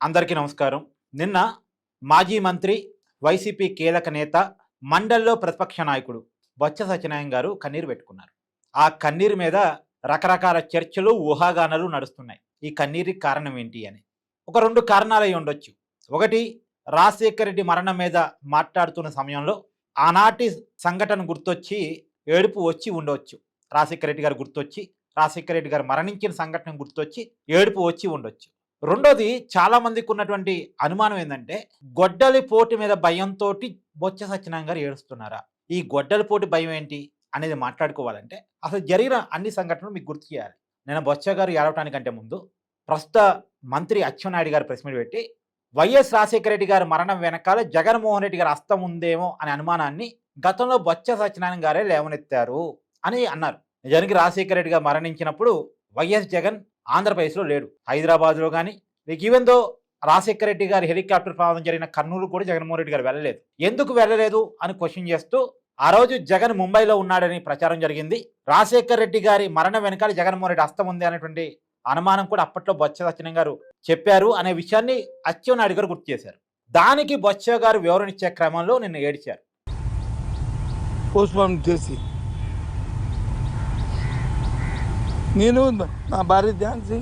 అందరికీ నమస్కారం. నిన్న మాజీ మంత్రి, వైసీపీ కీలక నేత, మండలిలో ప్రతిపక్ష నాయకుడు బొత్స సత్యనారాయణ గారు కన్నీరు పెట్టుకున్నారు. ఆ కన్నీరు మీద రకరకాల చర్చలు, ఊహాగానాలు నడుస్తున్నాయి. ఈ కన్నీరుకి కారణం ఏంటి అని. ఒక 2 కారణాలు అయి ఉండొచ్చు. ఒకటి, రాజశేఖర రెడ్డి మరణం మీద మాట్లాడుతున్న సమయంలో ఆనాటి సంఘటన గుర్తొచ్చి ఏడుపు వచ్చి ఉండవచ్చు. రాజశేఖర రెడ్డి గారు గుర్తొచ్చి, రాజశేఖర రెడ్డి గారు మరణించిన సంఘటన గుర్తొచ్చి ఏడుపు వచ్చి ఉండొచ్చు. రెండోది, చాలా మందికి ఉన్నటువంటి అనుమానం ఏంటంటే, గొడ్డలి పోటు మీద భయంతో బొత్స సత్యనారాయణ గారు ఏడుస్తున్నారా? ఈ గొడ్డలి పోటు భయం ఏంటి అనేది మాట్లాడుకోవాలంటే అసలు జరిగిన అన్ని సంఘటనలు మీకు గుర్తు చేయాలి. నేను బొత్స గారు ఏడవటానికంటే ముందు ప్రస్తుత మంత్రి అచ్చెన్నాయుడు గారు ప్రెస్ మీట్ పెట్టి వైఎస్ రాజశేఖర రెడ్డి గారి మరణం వెనకాల జగన్మోహన్ రెడ్డి గారి హస్తం ఉందేమో అనే అనుమానాన్ని గతంలో బొత్స సత్యనారాయణ గారే లేవనెత్తారు అని అన్నారు. నిజానికి రాజశేఖర రెడ్డి గారు మరణించినప్పుడు వైఎస్ జగన్ ఆంధ్రప్రదేశ్లో లేడు. హైదరాబాద్లో కానీ, ఈవెన్ దో రాజశేఖర రెడ్డి గారి హెలికాప్టర్ ప్రమాదం జరిగిన కర్నూలు కూడా జగన్మోహన్ రెడ్డి గారు వెళ్ళలేదు. ఎందుకు వెళ్ళలేదు అని క్వశ్చన్ చేస్తూ ఆ రోజు జగన్ ముంబైలో ఉన్నాడని ప్రచారం జరిగింది. రాజశేఖర రెడ్డి గారి మరణం వెనకాల జగన్మోహన్ రెడ్డి హస్తం ఉంది అనేటువంటి అనుమానం కూడా అప్పట్లో బొత్స సత్యనారాయణ గారు చెప్పారు అనే విషయాన్ని అచ్చెన్నాయుడు గారు గుర్తు చేశారు. దానికి బొత్స గారు వివరణ ఇచ్చే క్రమంలో నిన్న ఏడిచారు. పోస్ట్మార్టం చేసి నేను నా భార్య ఝాన్సీ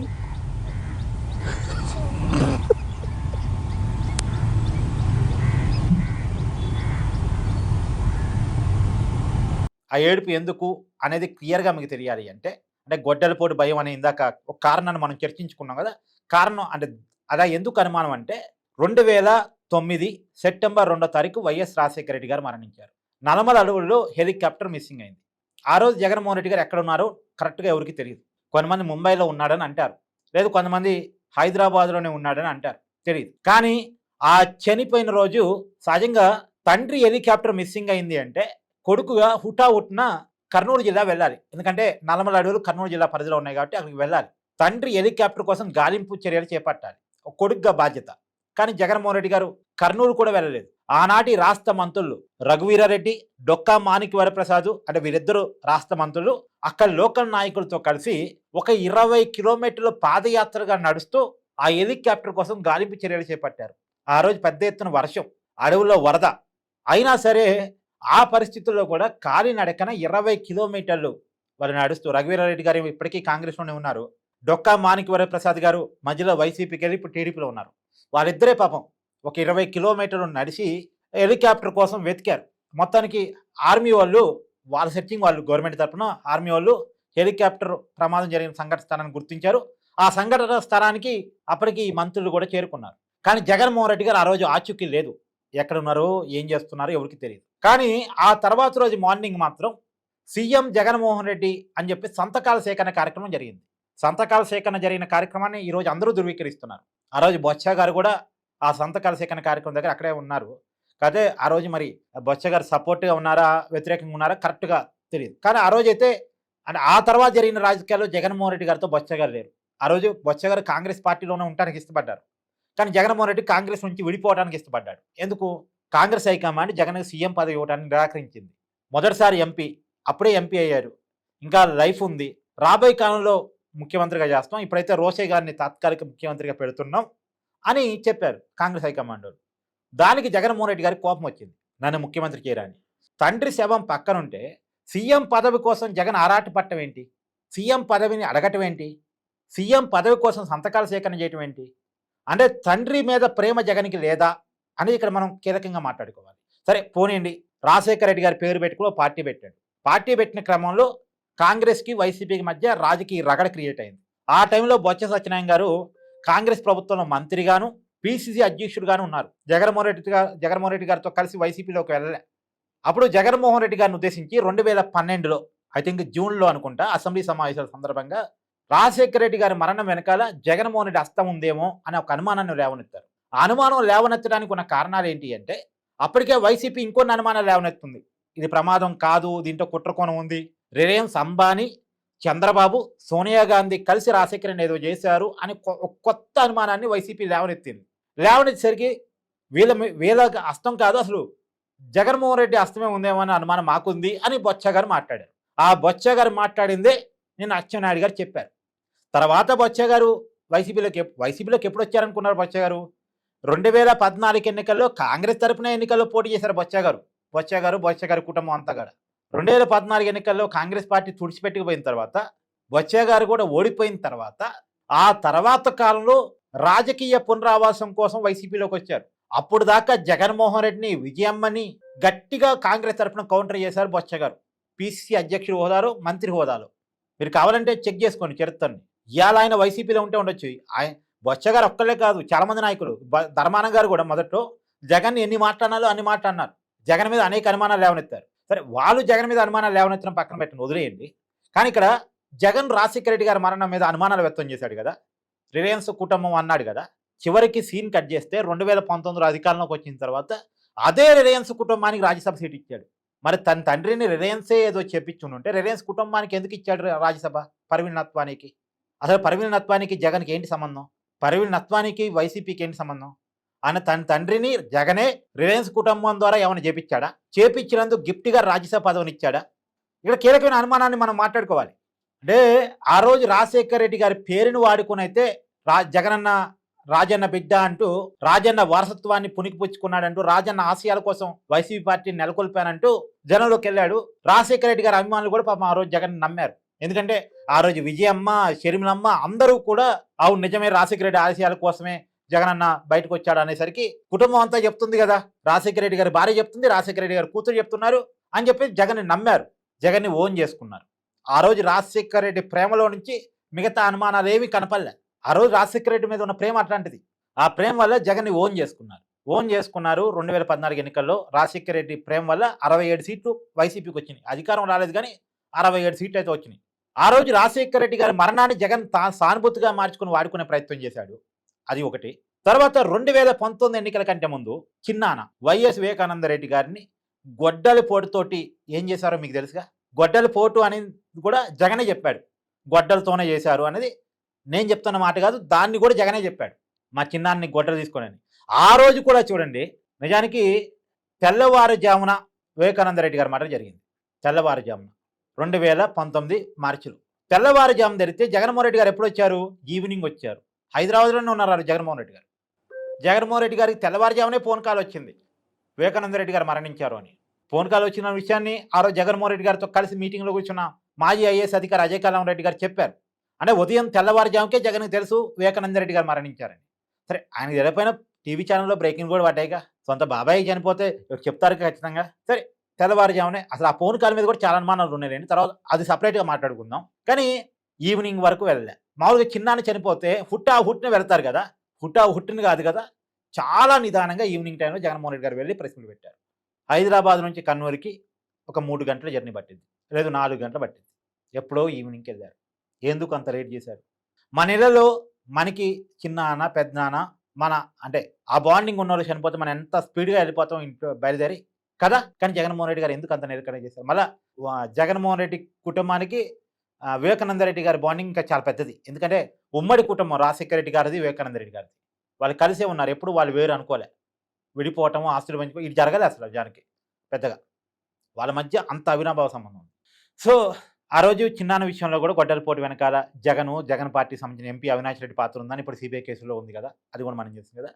ఆ ఏడుపు ఎందుకు అనేది క్లియర్గా మీకు తెలియాలి అంటే గొడ్డలిపోటు భయం అనే ఇందాక ఒక కారణాన్ని మనం చర్చించుకున్నాం కదా. కారణం అంటే అలా ఎందుకు అనుమానం అంటే 2009 సెప్టెంబర్ 2వ తారీఖు వైఎస్ రాజశేఖర రెడ్డి గారు మరణించారు. నల్లమల అడవుల్లో హెలికాప్టర్ మిస్సింగ్ అయింది. ఆ రోజు జగన్మోహన్ రెడ్డి గారు ఎక్కడ ఉన్నారో కరెక్ట్గా ఎవరికి తెలియదు. కొంతమంది ముంబైలో ఉన్నాడని అంటారు, లేదు కొంతమంది హైదరాబాద్లోనే ఉన్నాడని అంటారు, తెలియదు. కానీ ఆ చనిపోయిన రోజు సహజంగా తండ్రి హెలికాప్టర్ మిస్సింగ్ అయింది అంటే కొడుకుగా హుటాహుట్న కర్నూలు జిల్లా వెళ్ళాలి. ఎందుకంటే నల్లమల అడవులు కర్నూలు జిల్లా పరిధిలో ఉన్నాయి కాబట్టి అక్కడికి వెళ్ళాలి. తండ్రి హెలికాప్టర్ కోసం గాలింపు చర్యలు చేపట్టాలి, ఒక కొడుకుగా బాధ్యత. కానీ జగన్మోహన్ రెడ్డి గారు కర్నూలు కూడా వెళ్ళలేదు. ఆనాటి రాష్ట్ర మంత్రులు రఘువీరారెడ్డి, డొక్కా మాణిక్య వరప్రసాద్ అంటే వీరిద్దరు రాష్ట్ర మంత్రులు అక్కడ లోకల్ నాయకులతో కలిసి ఒక 20 కిలోమీటర్ల పాదయాత్రగా నడుస్తూ ఆ హెలికాప్టర్ కోసం గాలింపు చర్యలు చేపట్టారు. ఆ రోజు పెద్ద ఎత్తున వర్షం, అడవుల్లో వరద, అయినా సరే ఆ పరిస్థితుల్లో కూడా కాలినడకన 20 కిలోమీటర్లు వారు నడుస్తూ, రఘువీరారెడ్డి గారు ఇప్పటికీ కాంగ్రెస్లోనే ఉన్నారు, డొక్కా మాణిక్య వరప్రసాద్ గారు మధ్యలో వైసీపీకి వెళ్ళి ఇప్పుడు టీడీపీలో ఉన్నారు. వాళ్ళిద్దరే పాపం ఒక 20 కిలోమీటర్లు నడిచి హెలికాప్టర్ కోసం వెతికారు. మొత్తానికి ఆర్మీ వాళ్ళు వాళ్ళ సెర్చింగ్, వాళ్ళు గవర్నమెంట్ తరఫున ఆర్మీ వాళ్ళు హెలికాప్టర్ ప్రమాదం జరిగిన సంఘటన స్థానాన్ని గుర్తించారు. ఆ సంఘటన స్థలానికి అప్పటికి మంత్రులు కూడా చేరుకున్నారు. కానీ జగన్మోహన్ రెడ్డి గారు ఆ రోజు ఆచూకీ లేదు. ఎక్కడ ఉన్నారో, ఏం చేస్తున్నారో ఎవరికి తెలియదు. కానీ ఆ తర్వాత రోజు మార్నింగ్ మాత్రం సీఎం జగన్మోహన్ రెడ్డి అని చెప్పి సంతకాల సేకరణ కార్యక్రమం జరిగింది. సంతకాల సేకరణ జరిగిన కార్యక్రమాన్ని ఈరోజు అందరూ ధృవీకరిస్తున్నారు. ఆ రోజు బొత్స గారు కూడా ఆ సంతకాల సేకరణ కార్యక్రమం దగ్గర అక్కడే ఉన్నారు. కాదే ఆ రోజు మరి బొత్స గారు సపోర్ట్గా ఉన్నారా, వ్యతిరేకంగా ఉన్నారా కరెక్ట్గా తెలియదు. కానీ ఆ రోజు అయితే అంటే ఆ తర్వాత జరిగిన రాజకీయాల్లో జగన్మోహన్ రెడ్డి గారితో బొత్స గారు లేరు. ఆ రోజు బొత్స గారు కాంగ్రెస్ పార్టీలోనే ఉండడానికి ఇష్టపడ్డారు. కానీ జగన్మోహన్ రెడ్డి కాంగ్రెస్ నుంచి విడిపోవడానికి ఇష్టపడ్డాడు. ఎందుకు? కాంగ్రెస్ హైకమాండ్ జగన్ సీఎం పదవి ఇవ్వడానికి నిరాకరించింది. మొదటిసారి ఎంపీ, అప్పుడే ఎంపీ అయ్యారు, ఇంకా లైఫ్ ఉంది, రాబోయే కాలంలో ముఖ్యమంత్రిగా చేస్తాం, ఇప్పుడైతే రోషయ్య గారిని తాత్కాలిక ముఖ్యమంత్రిగా పెడుతున్నాం అని చెప్పారు కాంగ్రెస్ హైకమాండ్. దానికి జగన్మోహన్ రెడ్డి గారికి కోపం వచ్చింది, నన్ను ముఖ్యమంత్రి చేయరాని. తండ్రి శవం పక్కనుంటే సీఎం పదవి కోసం జగన్ ఆరాట పట్టడం ఏంటి? సీఎం పదవిని అడగటం ఏంటి? సీఎం పదవి కోసం సంతకాల సేకరణ చేయటం ఏంటి? అంటే తండ్రి మీద ప్రేమ జగన్కి లేదా అనేది ఇక్కడ మనం కీలకంగా మాట్లాడుకోవాలి. సరే పోనీయండి, రాజశేఖర రెడ్డి గారి పేరు పెట్టుకుని పార్టీ పెట్టాడు. పార్టీ పెట్టిన క్రమంలో కాంగ్రెస్కి వైసీపీకి మధ్య రాజకీయ రగడ క్రియేట్ అయింది. ఆ టైంలో బొత్స సత్యనారాయణ గారు కాంగ్రెస్ ప్రభుత్వంలో మంత్రిగాను, పిసిసి అధ్యక్షుడుగాను ఉన్నారు. జగన్మోహన్ రెడ్డి గారితో కలిసి వైసీపీలోకి వెళ్ళలే. అప్పుడు జగన్మోహన్ రెడ్డి గారిని ఉద్దేశించి 2012లో ఐ థింక్ జూన్లో అనుకుంటా అసెంబ్లీ సమావేశాల సందర్భంగా రాజశేఖర రెడ్డి గారి మరణం వెనకాల జగన్మోహన్ రెడ్డి హస్తం ఉందేమో అనే ఒక అనుమానాన్ని లేవనెత్తారు. ఆ అనుమానం లేవనెత్తడానికి ఉన్న కారణాలు ఏంటి అంటే అప్పటికే వైసీపీ ఇంకొన్ని అనుమానాలు లేవనెత్తుంది. ఇది ప్రమాదం కాదు, దీంట్లో కుట్రకోణం ఉంది, రిలయన్స్ అంబానీ, చంద్రబాబు, సోనియా గాంధీ కలిసి రాజశేఖర రెడ్డి ఏదో చేశారు అని కొత్త అనుమానాన్ని వైసీపీ లేవనెత్తింది. లేవనెత్తేసరికి వీళ్ళ హస్తం కాదు, అసలు జగన్మోహన్ రెడ్డి హస్తమే ఉందేమో అనే అనుమానం మాకుంది అని బొత్స గారు మాట్లాడారు. ఆ బొత్స గారు మాట్లాడిందే నిన్న అచ్చెన్నాయుడు గారు చెప్పారు. తర్వాత బొత్స గారు వైసీపీలోకి ఎప్పుడు వచ్చారనుకున్నారు బొత్స గారు? 2014 ఎన్నికల్లో కాంగ్రెస్ తరపున ఎన్నికల్లో పోటీ చేశారు బొత్స గారి కుటుంబం అంతా కూడా. 2014 ఎన్నికల్లో కాంగ్రెస్ పార్టీ తుడిచిపెట్టుకుపోయిన తర్వాత బొత్స గారు కూడా ఓడిపోయిన తర్వాత ఆ తర్వాత కాలంలో రాజకీయ పునరావాసం కోసం వైసీపీలోకి వచ్చారు. అప్పుడు దాకా జగన్మోహన్ రెడ్డిని, విజయమ్మని గట్టిగా కాంగ్రెస్ తరపున కౌంటర్ చేశారు బొత్స గారు. పిసిసి అధ్యక్షుడు హోదాలో, మంత్రి హోదాలో. మీరు కావాలంటే చెక్ చేసుకోండి చరిత్రని. ఇవాళ ఆయన వైసీపీలో ఉంటే ఉండొచ్చు. బొత్స గారు ఒక్కళ్ళే కాదు, చాలా మంది నాయకులు. ధర్మానం గారు కూడా మొదట్లో జగన్ ఎన్ని మాట్లాడాలో అన్ని మాట్లాడినారు. జగన్ మీద అనేక అనుమానాలు లేవనెత్తారు. సరే, వాళ్ళు జగన్ మీద అనుమానాలు లేవనెత్తడం పక్కన పెట్టండి, వదిలేయండి. కానీ ఇక్కడ జగన్ రాజశేఖర రెడ్డి గారి మరణం మీద అనుమానాలు వ్యక్తం చేశాడు కదా, రిలయన్స్ కుటుంబం అన్నాడు కదా. చివరికి సీన్ కట్ చేస్తే 2019లో అధికారంలోకి వచ్చిన తర్వాత అదే రిలయన్స్ కుటుంబానికి రాజ్యసభ సీట్ ఇచ్చాడు. మరి తన తండ్రిని రిలయన్సే ఏదో చెప్పించుంటే రిలయన్స్ కుటుంబానికి ఎందుకు ఇచ్చాడు రాజ్యసభ? పర్వీన్ నత్వానికి. అసలు పర్వీన్ నత్వానికి జగన్కి ఏంటి సంబంధం? పర్వీన్ నత్వానికి వైసీపీకి ఏంటి సంబంధం? ఆయన తన తండ్రిని జగనే రిలయన్స్ కుటుంబం ద్వారా ఏమైనా చేపించాడా? చేపించినందుకు గిఫ్ట్గా రాజ్యసభ పదవిని ఇచ్చాడా? ఇక్కడ కీలకమైన అనుమానాన్ని మనం మాట్లాడుకోవాలి. అంటే ఆ రోజు రాజశేఖర రెడ్డి గారి పేరును వాడుకుని అయితే జగనన్న రాజన్న బిడ్డ అంటూ, రాజన్న వారసత్వాన్ని పుణికిపుచ్చుకున్నాడంటూ, రాజన్న ఆశయాల కోసం వైసీపీ పార్టీని నెలకొల్పానంటూ జనంలోకి వెళ్ళాడు. రాజశేఖర రెడ్డి గారి అభిమానులు కూడా పాపం ఆ రోజు జగన్ నమ్మారు. ఎందుకంటే ఆ రోజు విజయమ్మ, షర్మిలమ్మ అందరూ కూడా అవును నిజమే, రాజశేఖర రెడ్డి ఆశయాల కోసమే జగనన్న బయటకు వచ్చాడు అనేసరికి కుటుంబం అంతా చెప్తుంది కదా, రాజశేఖర రెడ్డి గారి భార్య చెప్తుంది, రాజశేఖర రెడ్డి గారి కూతురు చెప్తున్నారు అని చెప్పి జగన్ని నమ్మారు. జగన్ని ఓన్ చేసుకున్నారు. ఆ రోజు రాజశేఖర రెడ్డి ప్రేమలో నుంచి మిగతా అనుమానాలు ఏవి కనపడలే. ఆ రోజు రాజశేఖర రెడ్డి మీద ఉన్న ప్రేమ అట్లాంటిది. ఆ ప్రేమ వల్ల జగన్ని ఓన్ చేసుకున్నారు. 2014 ఎన్నికల్లో రాజశేఖర రెడ్డి ప్రేమ వల్ల 67 సీట్లు వైసీపీకి వచ్చినాయి. అధికారం రాలేదు కానీ 67 సీట్లు అయితే వచ్చినాయి. ఆ రోజు రాజశేఖర రెడ్డి గారి మరణాన్ని జగన్ సానుభూతిగా మార్చుకుని వాడుకునే ప్రయత్నం చేశాడు. అది ఒకటి. తర్వాత 2019 ఎన్నికల కంటే ముందు చిన్నాన వైఎస్ వివేకానంద రెడ్డి గారిని గొడ్డలి పోటుతోటి ఏం చేశారో మీకు తెలుసుగా. గొడ్డలి పోటు అనేది కూడా జగనే చెప్పాడు. గొడ్డలతోనే చేశారు అనేది నేను చెప్తున్న మాట కాదు, దాన్ని కూడా జగనే చెప్పాడు. మా చిన్నాన్ని గొడ్డలు తీసుకొని. ఆ రోజు కూడా చూడండి, నిజానికి తెల్లవారుజామున వివేకానంద రెడ్డి గారి మాట జరిగింది. తెల్లవారుజామున 2019 మార్చిలో తెల్లవారుజామున జరిగితే జగన్మోహన్ రెడ్డి గారు ఎప్పుడు వచ్చారు? ఈవినింగ్ వచ్చారు. హైదరాబాద్లోనే ఉన్నారు జగన్మోహన్ రెడ్డి గారు. జగన్మోహన్ రెడ్డి గారికి తెల్లవారుజామునే ఫోన్ కాల్ వచ్చింది, వివేకానంద రెడ్డి గారు మరణించారు అని. ఫోన్ కాల్ వచ్చిన విషయాన్ని ఆ రోజు జగన్మోహన్ రెడ్డి గారితో కలిసి మీటింగ్లో కూర్చున్న మాజీ ఐఏఎస్ అధికారి అజయ్ కల్లాం రెడ్డి గారు చెప్పారు. అంటే ఉదయం తెల్లవారుజాముకే జగన్కి తెలుసు వివేకానంద రెడ్డి గారు మరణించారని. సరే, ఆయనకి తెలియకపోయినా టీవీ ఛానల్లో బ్రేకింగ్ కూడా పడ్డాయిగా. సొంత బాబాయ్ చనిపోతే చెప్తారు ఖచ్చితంగా. సరే, తెల్లవారుజామునే అసలు ఆ ఫోన్ కాల్ మీద కూడా చాలా అనుమానాలు ఉన్నాయండి. తర్వాత అది సపరేట్గా మాట్లాడుకుందాం. కానీ ఈవినింగ్ వరకు వెళ్ళలే. మామూలుగా చిన్నాన్ని చనిపోతే హుట్టిని వెళ్తారు కదా, హుట్టిని కాదు కదా, చాలా నిదానంగా ఈవినింగ్ టైంలో జగన్మోహన్ రెడ్డి గారు వెళ్ళి ప్రెస్ మీట్ పెట్టారు. హైదరాబాద్ నుంచి కర్నూలుకి ఒక 3 గంటల జర్నీ పట్టింది, లేదు 4 గంటలు పట్టింది. ఎప్పుడో ఈవినింగ్కి వెళ్ళారు. ఎందుకు అంత లేట్ చేశారు? మన ఇళ్లలో మనకి చిన్నాన్న, పెద్దనాన్న, మన అంటే ఆ బాండింగ్ ఉన్న వాళ్ళు చనిపోతే మనం ఎంత స్పీడ్గా వెళ్ళిపోతాం ఇంట్లో బయలుదేరి కదా. కానీ జగన్మోహన్ రెడ్డి గారు ఎందుకు అంత నిరకరణ చేశారు? మళ్ళీ జగన్మోహన్ రెడ్డి కుటుంబానికి వివేకానంద రెడ్డి గారి బాండింగ్ ఇంకా చాలా పెద్దది. ఎందుకంటే ఉమ్మడి కుటుంబం రాజశేఖర రెడ్డి గారిది, వివేకానంద రెడ్డి గారిది. వాళ్ళు కలిసే ఉన్నారు. ఎప్పుడు వాళ్ళు వేరు అనుకోలే. విడిపోవటము, ఆస్తులు పంచిపో ఇది జరగలే అసలు జానికి పెద్దగా. వాళ్ళ మధ్య అంత అవినాభావ సంబంధం ఉంది. సో ఆ రోజు చిన్నాన్న విషయంలో కూడా గొడ్డల పోటు వెనకాల జగన్ పార్టీకి సంబంధించిన ఎంపీ అవినాష్ రెడ్డి పాత్ర ఉందని ఇప్పుడు సిబిఐ కేసులో ఉంది కదా, అది కూడా మనం చేస్తుంది కదా.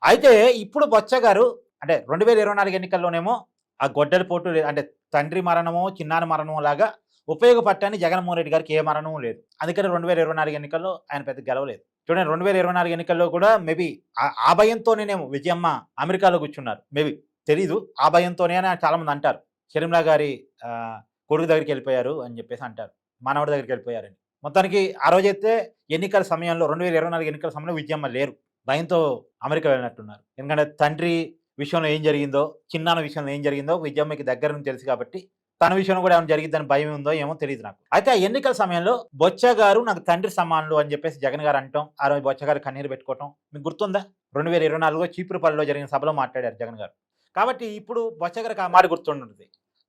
అయితే ఇప్పుడు బొత్స గారు అంటే 2024 ఎన్నికల్లోనేమో ఆ గొడ్డల పోటు అంటే తండ్రి మరణమో చిన్నాన్న మరణమో లాగా ఉపయోగపడటాన్ని జగన్మోహన్ రెడ్డి గారికి ఏ మరణం లేదు. అందుకని 2024 ఎన్నికల్లో ఆయన పెద్ద గెలవలేదు. చూడండి, 2024 ఎన్నికల్లో కూడా మేబీ ఆ భయంతోనేమో విజయమ్మ అమెరికాలో కూర్చున్నారు. మేబీ తెలీదు, ఆ భయంతోనే అని చాలా మంది అంటారు. షర్మిలా గారి కొడుకు దగ్గరికి వెళ్ళిపోయారు అని చెప్పేసి అంటారు, మనవడి దగ్గరికి వెళ్ళిపోయారని. మొత్తానికి ఆ రోజైతే ఎన్నికల సమయంలో 2024 ఎన్నికల సమయంలో విజయమ్మ లేరు, భయంతో అమెరికా వెళ్ళినట్టున్నారు. ఎందుకంటే తండ్రి విషయంలో ఏం జరిగిందో, చిన్నాన్న విషయంలో ఏం జరిగిందో విజయమ్మకి దగ్గర నుంచి తెలుసు కాబట్టి తన విషయంలో కూడా ఏమైనా జరిగిద్దని భయం ఉందో ఏమో తెలియదు నాకు. అయితే ఆ ఎన్నికల సమయంలో బొత్స గారు నాకు తండ్రి సమానులు అని చెప్పేసి జగన్ గారు అంటాం. ఆ రోజు బొత్స గారు కన్నీరు పెట్టుకోవటం మీకు గుర్తుందా? 2024లో చీపురుపల్లిలో జరిగిన సభలో మాట్లాడారు జగన్ గారు. కాబట్టి ఇప్పుడు బొత్స గారికి ఆ మాట గుర్తుంటుంది.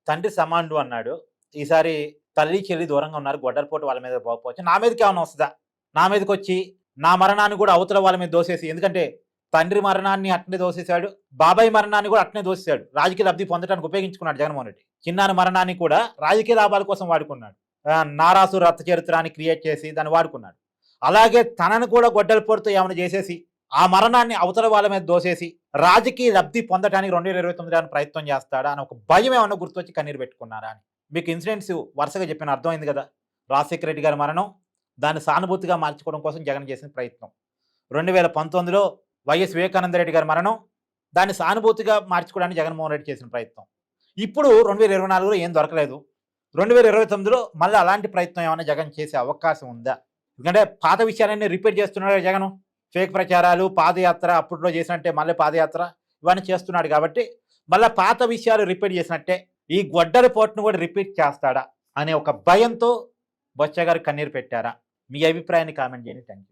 తండ్రి సమానుడు అన్నాడు, ఈసారి తల్లి చెల్లి దూరంగా ఉన్నారు, గొడ్డలపోటు వాళ్ళ మీద పోకపోవచ్చు, నా మీదకి ఏమైనా వస్తుందా? నా మీదకి వచ్చి నా మరణాన్ని కూడా అవతల వాళ్ళ మీద దోసేసి, ఎందుకంటే తండ్రి మరణాన్ని అట్నే దోసేశాడు, బాబాయ్ మరణాన్ని కూడా అట్నే దోసేశాడు, రాజకీయ లబ్ధి పొందడానికి ఉపయోగించుకున్నాడు జగన్మోహన్ రెడ్డి. చిన్నాన్న మరణాన్ని కూడా రాజకీయ లాభాల కోసం వాడుకున్నాడు. నారాసు రక్త చరిత్రాన్ని క్రియేట్ చేసి దాన్ని వాడుకున్నాడు. అలాగే తనను కూడా గొడ్డలి పోటుతో ఏమైనా చేసేసి ఆ మరణాన్ని అవతల వాళ్ళ మీద దోసేసి రాజకీయ లబ్ధి పొందడానికి 2029 ప్రయత్నం చేస్తాడా అని ఒక భయం ఏమన్నా గుర్తొచ్చి కన్నీరు పెట్టుకున్నారా అని. మీకు ఇన్సిడెంట్స్ వరుసగా చెప్పిన అర్థమైంది కదా. రాజశేఖర రెడ్డి గారి మరణం, దాన్ని సానుభూతిగా మార్చుకోవడం కోసం జగన్ చేసిన ప్రయత్నం. 2019లో వైఎస్ వివేకానంద రెడ్డి గారి మరణం, దాన్ని సానుభూతిగా మార్చుకోవడానికి జగన్మోహన్ రెడ్డి చేసిన ప్రయత్నం. ఇప్పుడు 2024లో ఏం దొరకలేదు. 2029లో మళ్ళీ అలాంటి ప్రయత్నం ఏమైనా జగన్ చేసే అవకాశం ఉందా? ఎందుకంటే పాత విషయాలన్నీ రిపీట్ చేస్తున్నాడు జగన్. ఫేక్ ప్రచారాలు, పాదయాత్ర, అప్పట్లో చేసినట్టే మళ్ళీ పాదయాత్ర ఇవన్నీ చేస్తున్నాడు కాబట్టి మళ్ళీ పాత విషయాలు రిపీట్ చేసినట్టే ఈ గొడ్డలి పోటును కూడా రిపీట్ చేస్తాడా అనే ఒక భయంతో బొత్స గారు కన్నీరు పెట్టారా? మీ అభిప్రాయాన్ని కామెంట్ చేయండి. Thank you.